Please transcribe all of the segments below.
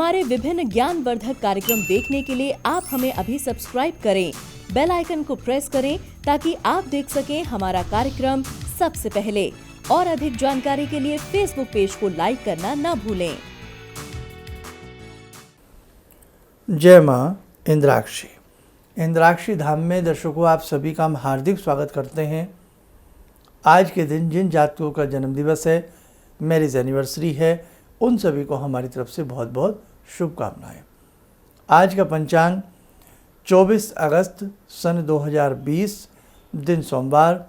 हमारे विभिन्न ज्ञानवर्धक कार्यक्रम देखने के लिए आप हमें अभी सब्सक्राइब करें, बेल आइकन को प्रेस करें ताकि आप देख सकें हमारा कार्यक्रम सबसे पहले। और अधिक जानकारी के लिए फेसबुक पेज को लाइक करना न भूलें। जय माँ इंद्राक्षी। इंद्राक्षी धाम में दर्शकों आप सभी का हम हार्दिक स्वागत करते हैं। आज के दिन जिन जातकों का जन्म दिवस है, मैरिज एनिवर्सरी है, उन सभी को हमारी तरफ से बहुत बहुत शुभकामनाएं। आज का पंचांग 24 अगस्त सन 2020, दिन सोमवार,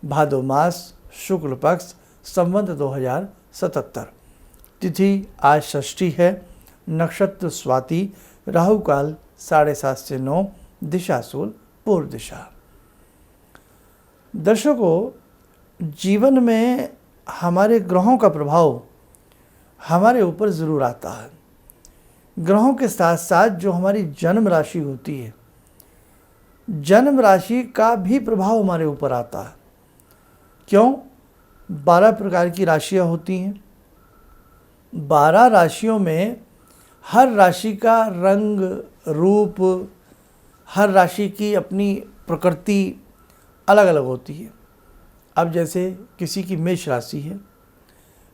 भादो मास, शुक्ल पक्ष, संवत 2077। तिथि आज षष्ठी है, नक्षत्र स्वाति, राहु काल 7:30 से 9, दिशा सूल पूर्व दिशा। दर्शकों, जीवन में हमारे ग्रहों का प्रभाव हमारे ऊपर ज़रूर आता है। ग्रहों के साथ साथ जो हमारी जन्म राशि होती है, जन्म राशि का भी प्रभाव हमारे ऊपर आता है। क्यों? 12 प्रकार की राशियां होती हैं। 12 राशियों में हर राशि का रंग रूप, हर राशि की अपनी प्रकृति अलग अलग होती है। अब जैसे किसी की मेष राशि है,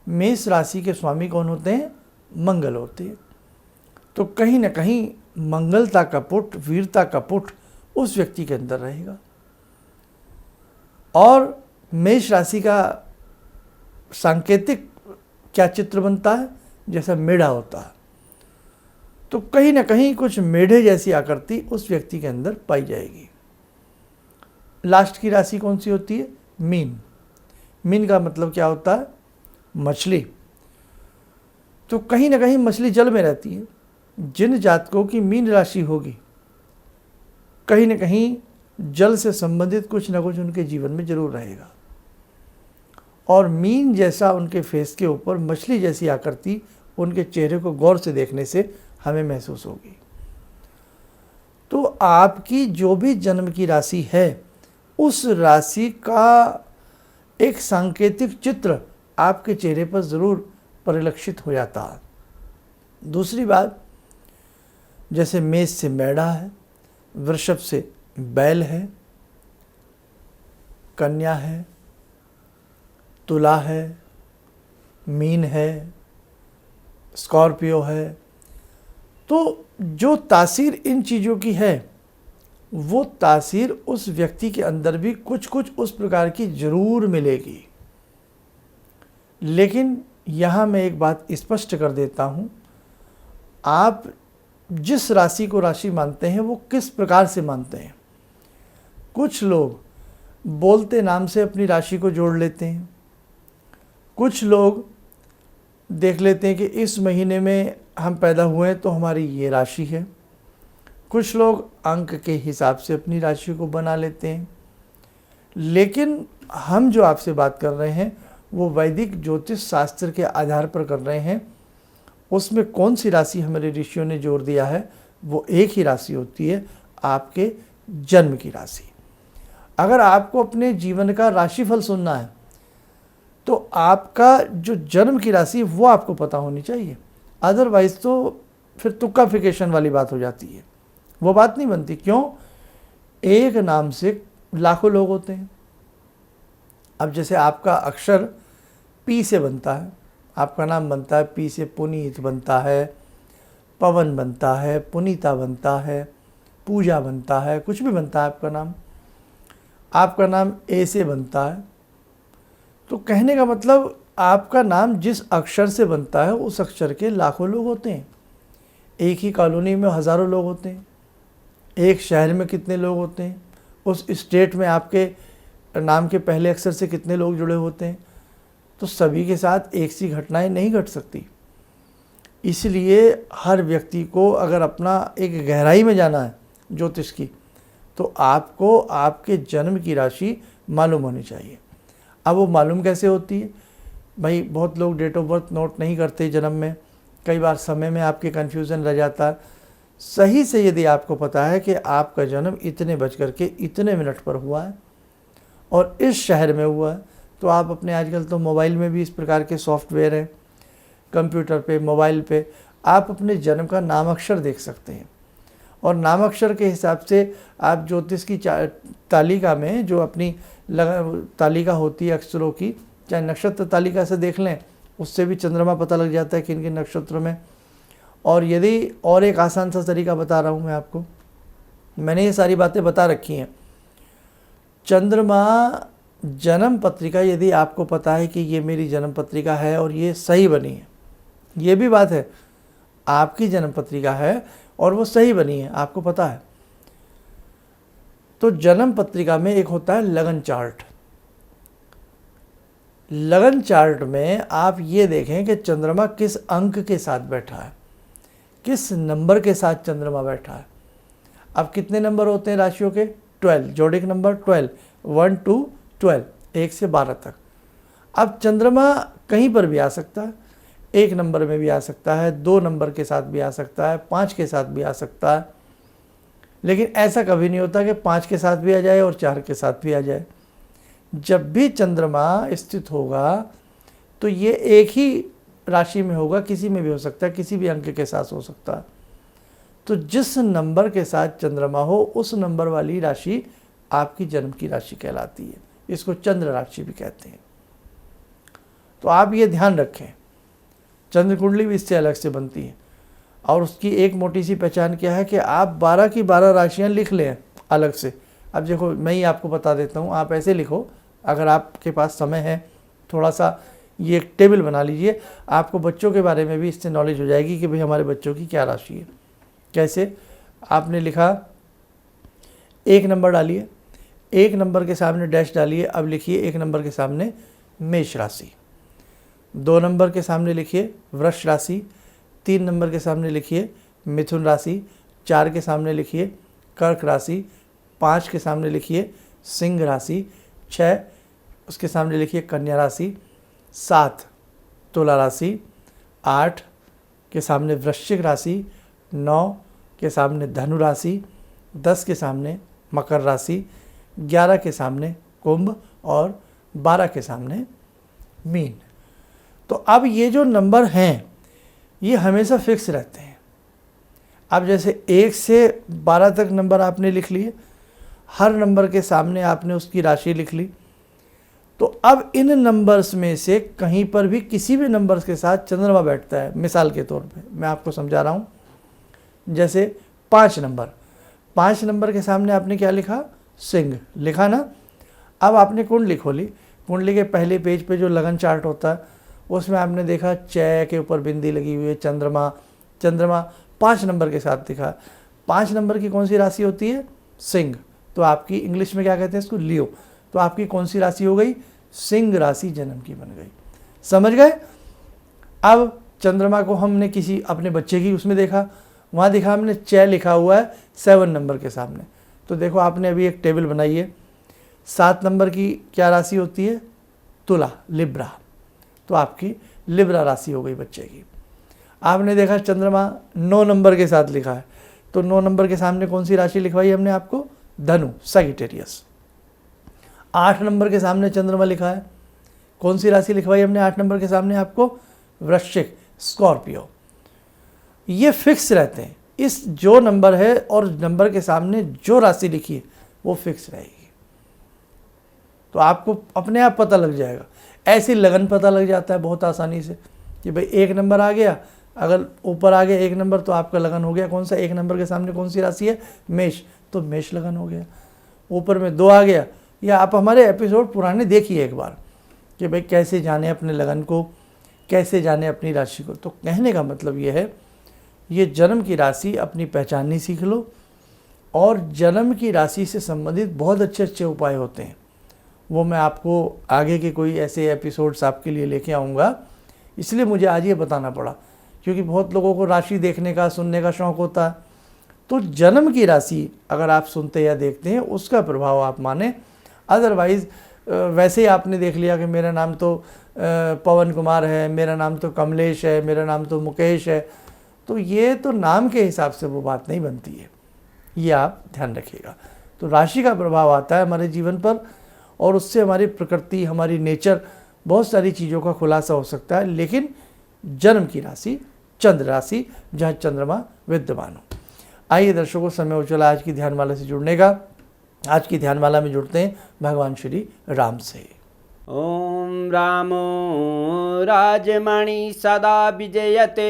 मेष राशि के स्वामी कौन होते हैं? मंगल होते हैं। तो कहीं ना कहीं मंगलता का पुट, वीरता का पुट उस व्यक्ति के अंदर रहेगा। और मेष राशि का सांकेतिक क्या चित्र बनता है? जैसा मेढ़ा होता है। तो कहीं ना कहीं कुछ मेढ़े जैसी आकृति उस व्यक्ति के अंदर पाई जाएगी। लास्ट की राशि कौन सी होती है? मीन। मीन का मतलब क्या होता है? मछली। तो कहीं ना कहीं मछली जल में रहती है। जिन जातकों की मीन राशि होगी, कहीं ना कहीं जल से संबंधित कुछ ना कुछ उनके जीवन में जरूर रहेगा। और मीन जैसा उनके फेस के ऊपर मछली जैसी आकृति उनके चेहरे को गौर से देखने से हमें महसूस होगी। तो आपकी जो भी जन्म की राशि है, उस राशि का एक सांकेतिक चित्र आपके चेहरे पर ज़रूर परिलक्षित हो जाता है। दूसरी बात, जैसे मेष से मेढ़ा है, वृषभ से बैल है, कन्या है, तुला है, मीन है, स्कॉर्पियो है। तो जो तासीर इन चीज़ों की है, वो तासीर उस व्यक्ति के अंदर भी कुछ कुछ उस प्रकार की ज़रूर मिलेगी। लेकिन यहाँ मैं एक बात स्पष्ट कर देता हूँ, आप जिस राशि को राशि मानते हैं वो किस प्रकार से मानते हैं। कुछ लोग बोलते नाम से अपनी राशि को जोड़ लेते हैं। कुछ लोग देख लेते हैं कि इस महीने में हम पैदा हुए हैं तो हमारी ये राशि है। कुछ लोग अंक के हिसाब से अपनी राशि को बना लेते हैं। लेकिन हम जो आपसे बात कर रहे हैं वो वैदिक ज्योतिष शास्त्र के आधार पर कर रहे हैं। उसमें कौन सी राशि हमारे ऋषियों ने जोड़ दिया है, वो एक ही राशि होती है, आपके जन्म की राशि। अगर आपको अपने जीवन का राशिफल सुनना है तो आपका जो जन्म की राशि वो आपको पता होनी चाहिए। अदरवाइज़ तो फिर तुक्काफिकेशन वाली बात हो जाती है, वो बात नहीं बनती। क्यों? एक नाम से लाखों लोग होते हैं। अब जैसे आपका अक्षर पी से बनता है, आपका नाम बनता है पी से, पुनीत बनता है, पवन बनता है, पुनीता बनता है, पूजा बनता है, कुछ भी बनता है आपका नाम। आपका नाम ए से बनता है। तो कहने का मतलब आपका नाम जिस अक्षर से बनता है उस अक्षर के लाखों लोग होते हैं। एक ही कॉलोनी में हज़ारों लोग होते हैं। एक शहर में कितने लोग होते हैं, उस स्टेट में आपके नाम के पहले अक्षर से कितने लोग जुड़े होते हैं। तो सभी के साथ एक सी घटनाएं नहीं घट सकती। इसलिए हर व्यक्ति को अगर अपना एक गहराई में जाना है ज्योतिष की, तो आपको आपके जन्म की राशि मालूम होनी चाहिए। अब वो मालूम कैसे होती है भाई? बहुत लोग डेट ऑफ बर्थ नोट नहीं करते जन्म में, कई बार समय में आपके कन्फ्यूज़न रह जाता है। सही से यदि आपको पता है कि आपका जन्म इतने बज कर के इतने मिनट पर हुआ है और इस शहर में हुआ है, तो आप अपने आजकल तो मोबाइल में भी इस प्रकार के सॉफ्टवेयर हैं, कंप्यूटर पे, मोबाइल पे आप अपने जन्म का नामाक्षर देख सकते हैं और नामाक्षर के हिसाब से आप ज्योतिष की तालिका में जो अपनी तालिका होती है अक्षरों की, चाहे नक्षत्र तालिका से देख लें, उससे भी चंद्रमा पता लग जाता है किन किन नक्षत्रों में। और यदि और एक आसान सा तरीका बता रहा हूँ मैं आपको, मैंने ये सारी बातें बता रखी हैं। चंद्रमा जन्म पत्रिका, यदि आपको पता है कि ये मेरी जन्म पत्रिका है और ये सही बनी है, ये भी बात है, आपकी जन्म पत्रिका है और वो सही बनी है, आपको पता है, तो जन्म पत्रिका में एक होता है लगन चार्ट। लगन चार्ट में आप ये देखें कि चंद्रमा किस अंक के साथ बैठा है, किस नंबर के साथ चंद्रमा बैठा है। अब कितने नंबर होते हैं राशियों के? 12, जोडिक नंबर 12, 1 to 12, 1 से 12 तक। अब चंद्रमा कहीं पर भी आ सकता है, 1 नंबर में भी आ सकता है, 2 नंबर के साथ भी आ सकता है, 5 के साथ भी आ सकता है, लेकिन ऐसा कभी नहीं होता कि 5 के साथ भी आ जाए और 4 के साथ भी आ जाए। जब भी चंद्रमा स्थित होगा तो ये एक ही राशि में होगा, किसी में भी हो सकता है, किसी भी अंक के साथ हो सकता है। तो जिस नंबर के साथ चंद्रमा हो उस नंबर वाली राशि आपकी जन्म की राशि कहलाती है। इसको चंद्र राशि भी कहते हैं। तो आप ये ध्यान रखें, चंद्र कुंडली भी इससे अलग से बनती है और उसकी एक मोटी सी पहचान क्या है कि आप 12 की 12 राशियाँ लिख लें अलग से। अब देखो, मैं ही आपको बता देता हूँ, आप ऐसे लिखो, अगर आपके पास समय है थोड़ा सा, ये एक टेबल बना लीजिए, आपको बच्चों के बारे में भी इससे नॉलेज हो जाएगी कि भाई हमारे बच्चों की क्या राशि है। कैसे? आपने लिखा, 1 नंबर डालिए, 1 नंबर के सामने डैश डालिए, अब लिखिए 1 नंबर के सामने मेष राशि, 2 नंबर के सामने लिखिए वृष राशि, 3 नंबर के सामने लिखिए मिथुन राशि, 4 के सामने लिखिए कर्क राशि, 5 के सामने लिखिए सिंह राशि, 6 उसके सामने लिखिए कन्या राशि, 7 तुला राशि, 8 के सामने वृश्चिक राशि, 9 के सामने धनु राशि, 10 के सामने मकर राशि, 11 के सामने कुंभ और 12 के सामने मीन। तो अब ये जो नंबर हैं ये हमेशा फिक्स रहते हैं। अब जैसे 1 से 12 तक नंबर आपने लिख लिए, हर नंबर के सामने आपने उसकी राशि लिख ली। तो अब इन नंबर्स में से कहीं पर भी किसी भी नंबर्स के साथ चंद्रमा बैठता है। मिसाल के तौर पे मैं आपको समझा रहा हूँ, जैसे 5 नंबर के सामने आपने क्या लिखा? सिंह लिखा ना। अब आपने कुंडली खोली, कुंडली के पहले पेज पे जो लगन चार्ट होता है उसमें आपने देखा चय के ऊपर बिंदी लगी हुई है, चंद्रमा 5 नंबर के साथ दिखा। 5 नंबर की कौन सी राशि होती है? सिंह। तो आपकी इंग्लिश में क्या कहते हैं इसको? लियो। तो आपकी कौन सी राशि हो गई? सिंह राशि जन्म की बन गई। समझ गए? अब चंद्रमा को हमने किसी अपने बच्चे की उसमें देखा, वहाँ देखा हमने चय लिखा हुआ है 7 नंबर के सामने। तो देखो आपने अभी एक टेबल बनाई है, 7 नंबर की क्या राशि होती है? तुला, लिब्रा। तो आपकी लिब्रा राशि हो गई बच्चे की। आपने देखा चंद्रमा 9 नंबर के साथ लिखा है, तो 9 नंबर के सामने कौन सी राशि लिखवाई हमने आपको? धनु, सैजिटेरियस। 8 नंबर के सामने चंद्रमा लिखा है, कौन सी राशि लिखवाई हमने 8 नंबर के सामने आपको? वृश्चिक, स्कॉर्पियो। ये फिक्स रहते हैं। इस जो नंबर है और नंबर के सामने जो राशि लिखी है वो फिक्स रहेगी। तो आपको अपने आप पता लग जाएगा। ऐसी लगन पता लग जाता है बहुत आसानी से कि भाई 1 नंबर आ गया, अगर ऊपर आ गया 1 नंबर तो आपका लगन हो गया। कौन सा? 1 नंबर के सामने कौन सी राशि है? मेष, तो मेष लगन हो गया। ऊपर में 2 आ गया, या आप हमारे एपिसोड पुराने देखिए एक बार कि भाई कैसे जाने अपने लगन को, कैसे जाने अपनी राशि को। तो कहने का मतलब ये है, ये जन्म की राशि अपनी पहचाननी सीख लो, और जन्म की राशि से संबंधित बहुत अच्छे अच्छे उपाय होते हैं, वो मैं आपको आगे के कोई ऐसे एपिसोड्स आपके लिए लेके आऊँगा। इसलिए मुझे आज ये बताना पड़ा, क्योंकि बहुत लोगों को राशि देखने का, सुनने का शौक़ होता है। तो जन्म की राशि अगर आप सुनते या देखते हैं उसका प्रभाव आप माने। अदरवाइज़ वैसे ही आपने देख लिया कि मेरा नाम तो पवन कुमार है, मेरा नाम तो कमलेश है, मेरा नाम तो मुकेश है, तो ये तो नाम के हिसाब से वो बात नहीं बनती है। ये आप ध्यान रखिएगा। तो राशि का प्रभाव आता है हमारे जीवन पर, और उससे हमारी प्रकृति, हमारी नेचर, बहुत सारी चीज़ों का खुलासा हो सकता है, लेकिन जन्म की राशि चंद्र राशि जहाँ चंद्रमा विद्यमान हो। आइए दर्शकों, समय हो चला आज की ध्यानमाला से जुड़ने का। आज की ध्यानमाला में जुड़ते हैं भगवान श्री राम से। ॐ रामो राजमणि सदा विजयते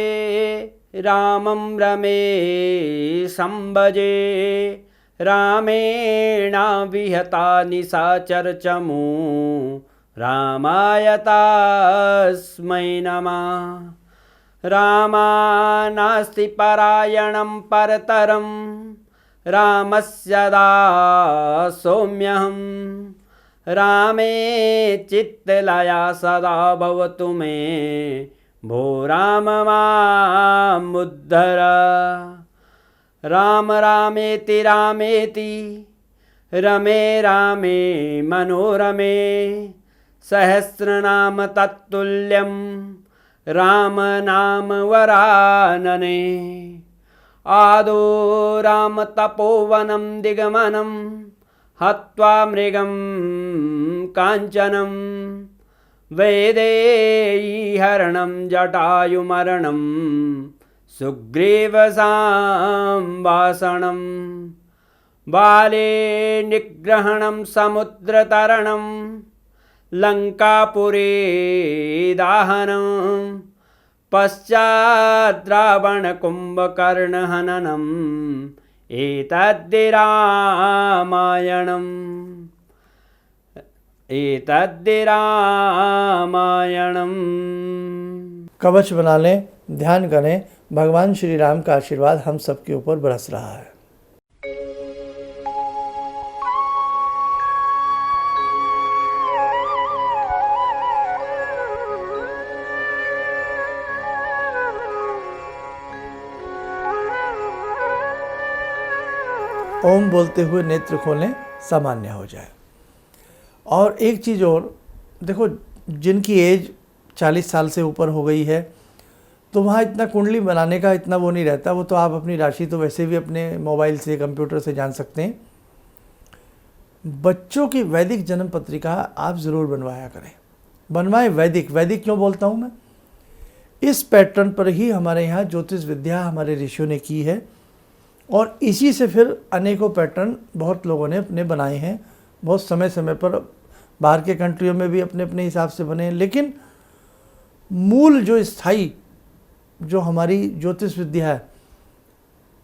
रामं रमे संभजे रामेण विहता निशाचरचमू रामाय तस्मै नमः। रामानास्ति परायणं परतरं रामस्य दासोऽम्यहम्। रामे चित्तलया सदा भवतु मे भो राम मामुद्धर। राम रामेति रामेति रमे रामे मनोरमे सहस्रनाम तत्तुल्यं राम नाम वरानने। आदो राम तपोवनं दिगमनं हत्वा मृगं काञ्चनं वैदेहीहरणं जटायुमरणं सुग्रीवसंभाषणं बाले निग्रहणं समुद्रतरणं लङ्कापुरे दाहनं पश्चात् रावणकुम्भकर्णहननम् एतद्धि रामायणम्। कवच बना लें, ध्यान करें, भगवान श्री राम का आशीर्वाद हम सबके ऊपर बरस रहा है। ओम बोलते हुए नेत्र खोलें, सामान्य हो जाए। और एक चीज़ और देखो, जिनकी एज 40 साल से ऊपर हो गई है तो वहाँ इतना कुंडली बनाने का इतना वो नहीं रहता। वो तो आप अपनी राशि तो वैसे भी अपने मोबाइल से, कंप्यूटर से जान सकते हैं। बच्चों की वैदिक जन्म पत्रिका आप ज़रूर बनवाया करें। बनवाएं। वैदिक क्यों बोलता हूँ मैं? इस पैटर्न पर ही हमारे यहाँ ज्योतिष विद्या हमारे ऋषियों ने की है और इसी से फिर अनेकों पैटर्न बहुत लोगों ने अपने बनाए हैं। बहुत समय समय पर बाहर के कंट्रियों में भी अपने अपने हिसाब से बने हैं, लेकिन मूल जो स्थायी जो हमारी ज्योतिष विद्या है,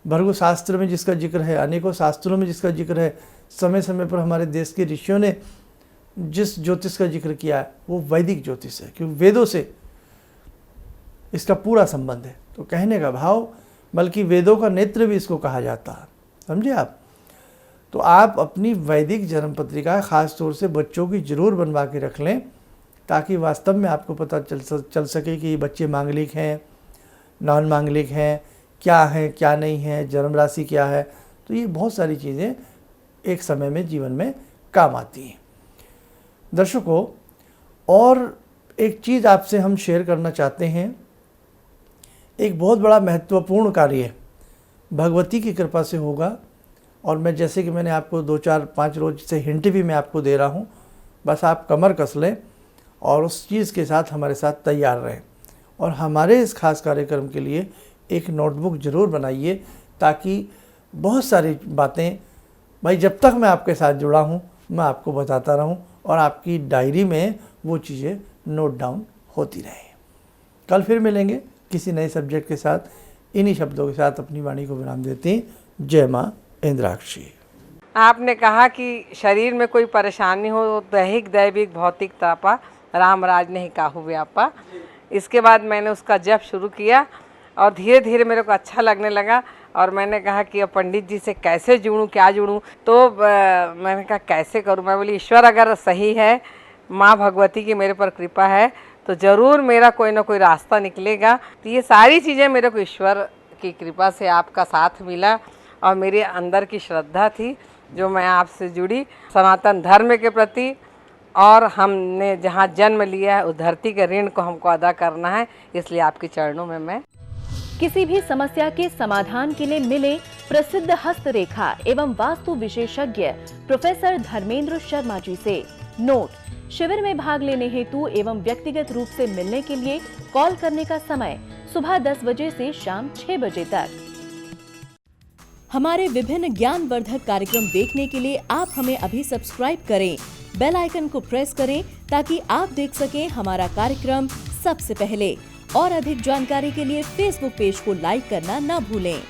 भृगु शास्त्र में जिसका जिक्र है, अनेकों शास्त्रों में जिसका जिक्र है, समय समय पर हमारे देश के ऋषियों ने जिस ज्योतिष का जिक्र किया है वो वैदिक ज्योतिष है, क्योंकि वेदों से इसका पूरा संबंध है। तो कहने का भाव, बल्कि वेदों का नेत्र भी इसको कहा जाता है, समझे आप। तो आप अपनी वैदिक जन्म पत्रिका ख़ास तौर से बच्चों की ज़रूर बनवा के रख लें, ताकि वास्तव में आपको पता चल सके कि ये बच्चे मांगलिक हैं, नॉन मांगलिक हैं, क्या हैं क्या नहीं है, जन्म राशि क्या है। तो ये बहुत सारी चीज़ें एक समय में जीवन में काम आती हैं। दर्शकों, और एक चीज़ आपसे हम शेयर करना चाहते हैं। एक बहुत बड़ा महत्वपूर्ण कार्य भगवती की कृपा से होगा, और मैं जैसे कि मैंने आपको 2-4-5 रोज से हिंट भी मैं आपको दे रहा हूँ, बस आप कमर कस लें और उस चीज़ के साथ हमारे साथ तैयार रहें। और हमारे इस खास कार्यक्रम के लिए एक नोटबुक ज़रूर बनाइए, ताकि बहुत सारी बातें भाई जब तक मैं आपके साथ जुड़ा हूँ मैं आपको बताता रहूँ और आपकी डायरी में वो चीज़ें नोट डाउन होती रहें। कल फिर मिलेंगे किसी नए सब्जेक्ट के साथ। इन्हीं शब्दों के साथ अपनी वाणी को विराम देते हैं। जय माँ इंद्राक्षी। आपने कहा कि शरीर में कोई परेशानी हो तो दैहिक दैविक भौतिक तापा राम राज नहीं काहू व्यापा। इसके बाद मैंने उसका जप शुरू किया और धीरे धीरे मेरे को अच्छा लगने लगा। और मैंने कहा कि अब पंडित जी से कैसे जुड़ूं, क्या जुड़ूं। तो मैंने कहा कैसे करूं। मैं बोली ईश्वर अगर सही है, माँ भगवती की मेरे पर कृपा है, तो ज़रूर मेरा कोई ना कोई रास्ता निकलेगा। तो ये सारी चीज़ें मेरे को ईश्वर की कृपा से आपका साथ मिला और मेरे अंदर की श्रद्धा थी जो मैं आपसे जुड़ी सनातन धर्म के प्रति। और हमने जहाँ जन्म लिया है उस धरती के ऋण को हमको अदा करना है, इसलिए आपके चरणों में मैं। किसी भी समस्या के समाधान के लिए मिले प्रसिद्ध हस्तरेखा एवं वास्तु विशेषज्ञ प्रोफेसर धर्मेंद्र शर्मा जी से। नोट: शिविर में भाग लेने हेतु एवं व्यक्तिगत रूप से मिलने के लिए कॉल करने का समय सुबह 10 बजे से शाम 6 बजे तक। हमारे विभिन्न ज्ञानवर्धक कार्यक्रम देखने के लिए आप हमें अभी सब्सक्राइब करें, बेल आइकन को प्रेस करें ताकि आप देख सकें हमारा कार्यक्रम सबसे पहले। और अधिक जानकारी के लिए फेसबुक पेज को लाइक करना न भूलें।